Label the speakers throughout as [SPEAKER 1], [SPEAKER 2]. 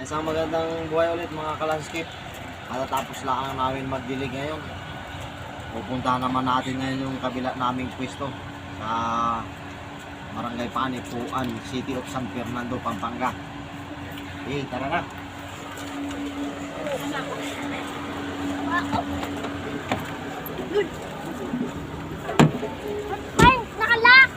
[SPEAKER 1] Isang magandang buhay ulit mga kalanskip. Matatapos lang namin magdilig ngayon. Pupuntahan naman natin ngayon yung kabila naming pwesto sa Barangay Panipuan, City of San Fernando, Pampanga. Okay, tara na.
[SPEAKER 2] Ay, nakalak!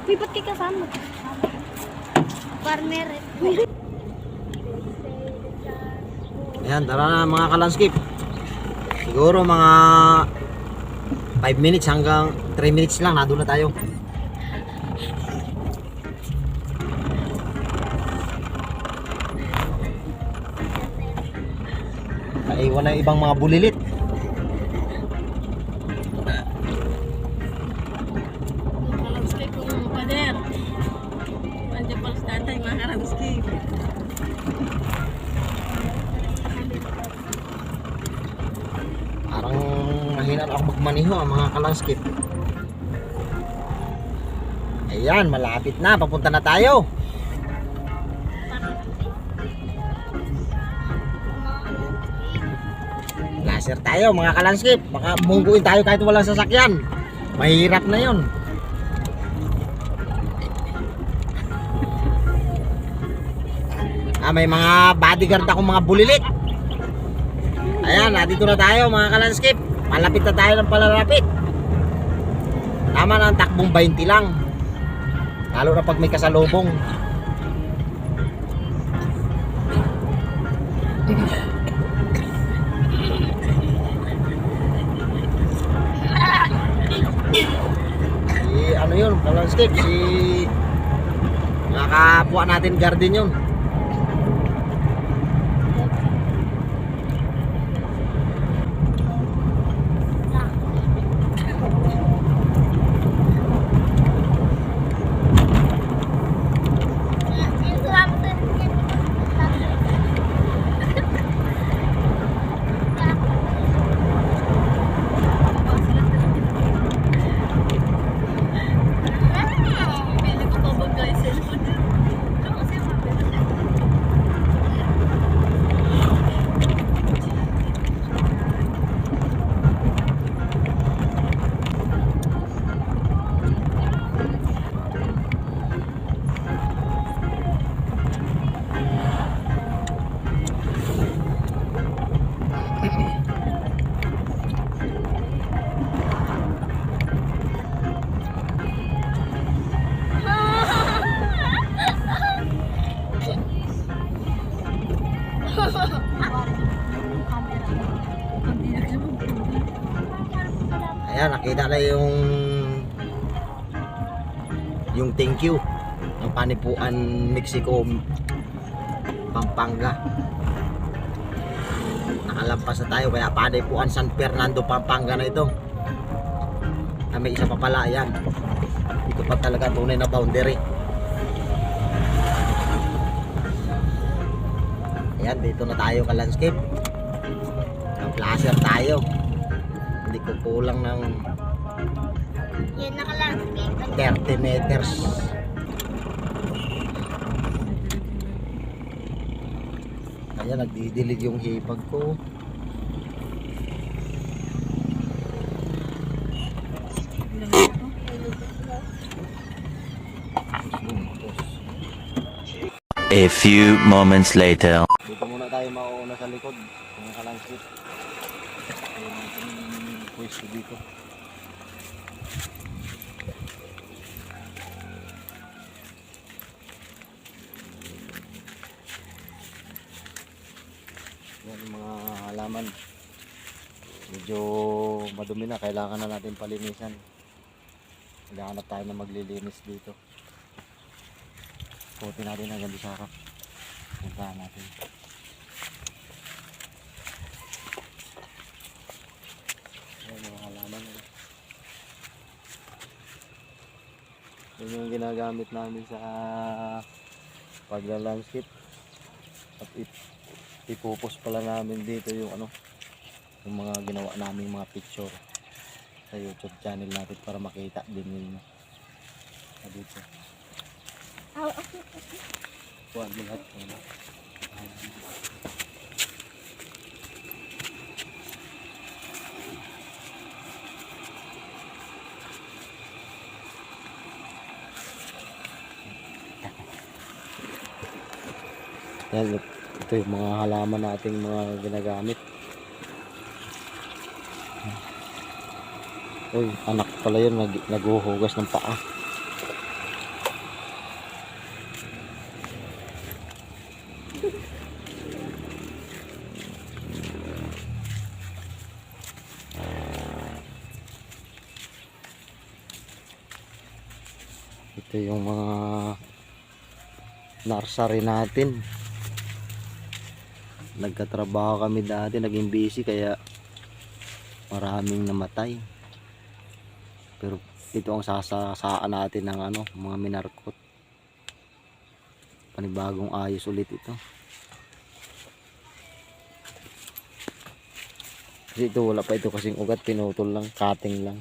[SPEAKER 2] Uy, ba't kayo kasama? Partner.
[SPEAKER 1] Ayan, tara na mga kalanskip. Siguro mga 5 minutes hanggang 3 minutes lang, nandun na tayo. Naiwan na yung ibang mga bulilit.
[SPEAKER 3] Landscape yung pader. Andiyan pala sa tatay, mga landscape.
[SPEAKER 1] Parang mahina na ako magmaniho mga kalanskip. Ayan, malapit na, papunta na tayo. Laser tayo mga kalanskip. Baka mungguin tayo kahit walang sasakyan. Mahirap na yun. May mga bodyguard akong mga bulilit. Ayan, dito na tayo mga kalanskip. Malapit na tayo ng palalapit. Tama na ang takbong 20 lang. Lalo na pag may kasalubong. Ano yun, kalanskip, si mga kapwa natin garden yun.
[SPEAKER 3] Bili ko pa ba guys, cellphone? Kasi mabili.
[SPEAKER 1] Ayan, nakita na yung thank you ng Panipuan, Mexico, Pampanga. Nakalampas na tayo, kaya Panipuan, San Fernando, Pampanga na ito. May isa pa pala, ayan. Ito pa talaga tunay na boundary. Ayan, dito na tayo ka-landscape. Placer tayo. Hindi ko kulang ng
[SPEAKER 2] Yan, nakalandscape.
[SPEAKER 1] 30 meters. Kaya nagdidilig yung hipag ko.
[SPEAKER 4] A few moments later.
[SPEAKER 1] Dito muna tayo mauuna sa likod. Yung kalanskip. Ayun ang pwesto dito. Yan yung mga halaman. Medyo madumi na. Kailangan na natin palinisan. Kailangan tayo na maglilinis dito. Puti natin hanggang sa harap. Puntahan natin. Ayan mga halaman. Yun yung ginagamit namin sa pagla-landscape. At ipupos pala namin dito yung yung mga ginawa naming mga picture sa YouTube channel natin para makita din ninyo dito. Kuhan mo lahat. Yan, ito yung mga halaman nating mga ginagamit. Uy, anak pala yun, naghuhugas ng paa. Ito yung mga nursery natin. Nagkatrabaho kami dati, naging busy kaya maraming namatay. Pero ito ang sasasaan natin ng ano, mga minarkot. Panibagong ayos ulit ito. Kasi ito wala pa ito kasing ugat, pinutol lang, cutting lang.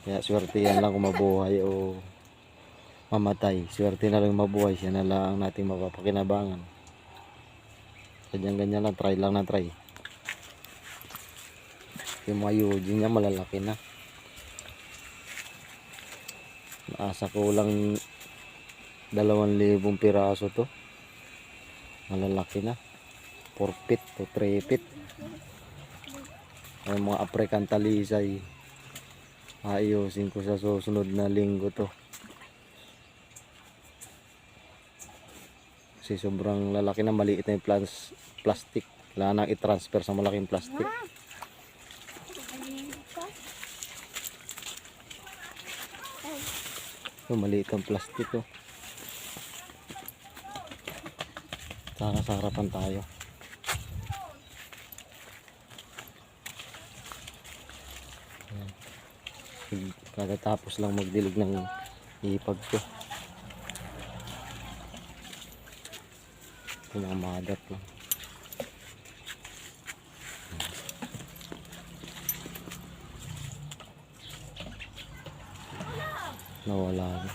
[SPEAKER 1] Kaya swerte yan lang kung mabuhay o mamatay. Swerte na lang mabuhay, siya na lang nating mapapakinabangan. Ganyan lang, try lang na try. Yung mga Eugene niya malalaki na. Naasa ko lang 2,000 piraso to. Malalaki na. 4 feet to 3 feet. Ay mga African talisay. Ayusin ko sa susunod na linggo to. Kasi sobrang lalaki na, maliit na yung plastic. Kailangan nang i-transfer sa malaking plastic. So, maliit ang plastic oh. Sana sa harapan tayo. Katatapos lang magdilig ng ipag ko. Ito mga madat lang. Nawala na.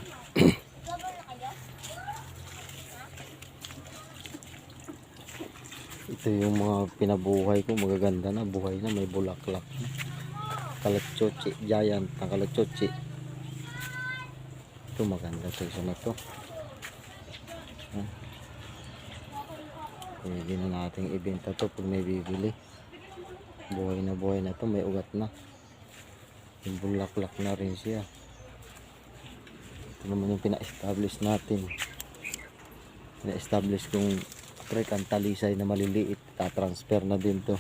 [SPEAKER 1] Ito yung mga pinabuhay ko, magaganda na, buhay na, may bulaklak na. Kalachotsi, giant na kalachotsi. Ito maganda ito, isa na to. Pwede na nating ibenta to pag may bibili. Buhay na to, may ugat na. Yung bulaklak na rin siya. Ito naman yung pina-establish natin. Pina-establish kong African talisay na maliliit. Ta-transfer na din to.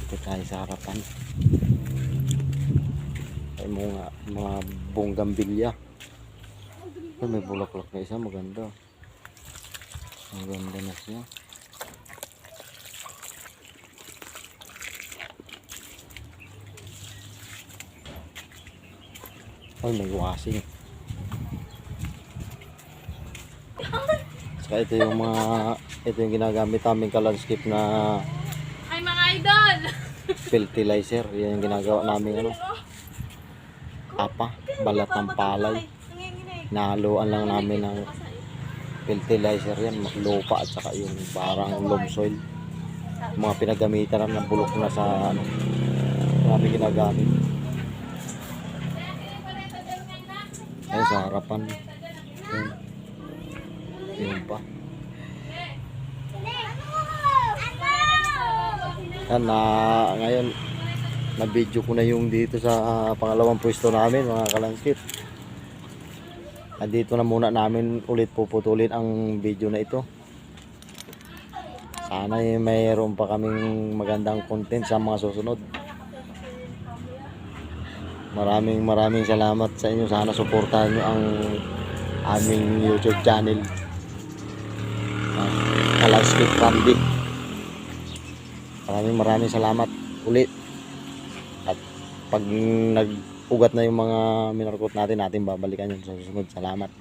[SPEAKER 1] Ito tayo sa harapan. Ay mga bonggambilya. Ay, may bulaklak na isa, maganda. Maganda na siya. Ay, may wasing. Saka ito yung ginagamit namin ka-landscape na
[SPEAKER 3] Ay mga idol!
[SPEAKER 1] fertilizer. Yan yung ginagawa namin ano. Balat ng palay. Nahaluan lang namin ng fertilizer yan, lupa at saka yung parang loam soil. Mga pinagamitan ng bulok na sa ano, namin ginagamit. Ay sa harapan. Yun pa. Yan ngayon na-video ko na yung dito sa pangalawang pwesto namin mga kalanskip. Dito na muna namin ulit puputulin ang video na ito. Sana mayroon pa kaming magandang content sa mga susunod. Maraming salamat sa inyo. Sana suportahan nyo ang aming YouTube channel, Kalanskip Farming. Maraming salamat ulit. At pag nag-ugat na yung mga minarkot natin babalikan yun sa susunod. Salamat.